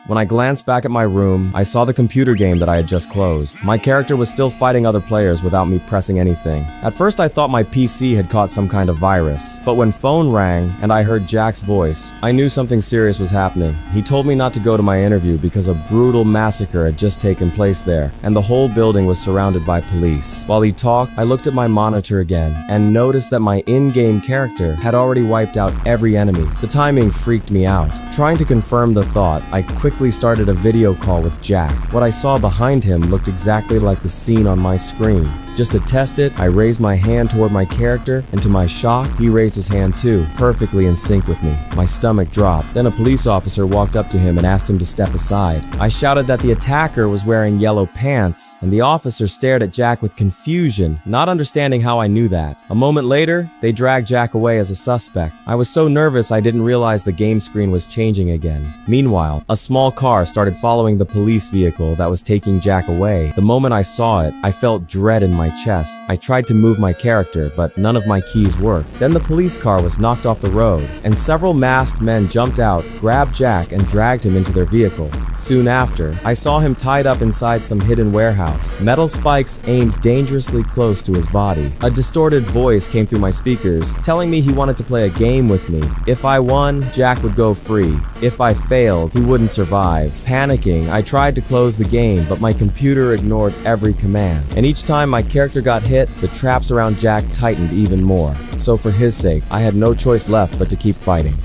When I glanced back at my room, I saw the computer game that I had just closed. My character was still fighting other players without me pressing anything. At first I thought my PC had caught some kind of virus, but when phone rang and I heard Jack's voice, I knew something serious was happening. He told me not to go to my interview because a brutal massacre had just taken place there, and the whole building was surrounded by police. While he talked, I looked at my monitor again and noticed that my in-game character had already wiped out every enemy. The timing freaked me out. Trying to confirm the thought, I quickly started a video call with Jack. What I saw behind him looked exactly like the scene on my screen. Just to test it, I raised my hand toward my character, and to my shock, he raised his hand too, perfectly in sync with me. My stomach dropped. Then a police officer walked up to him and asked him to step aside. I shouted that the attacker was wearing yellow pants, and the officer stared at Jack with confusion, not understanding how I knew that. A moment later, they dragged Jack away as a suspect. I was so nervous I didn't realize the game screen was changing again. Meanwhile, a small car started following the police vehicle that was taking Jack away. The moment I saw it, I felt dread in my chest. I tried to move my character, but none of my keys worked. Then the police car was knocked off the road, and several masked men jumped out, grabbed Jack, and dragged him into their vehicle. Soon after, I saw him tied up inside some hidden warehouse. Metal spikes aimed dangerously close to his body. A distorted voice came through my speakers, telling me he wanted to play a game with me. If I won, Jack would go free. If I failed, he wouldn't survive. Panicking, I tried to close the game, but my computer ignored every command. And each time my character got hit, the traps around Jack tightened even more. So for his sake, I had no choice left but to keep fighting.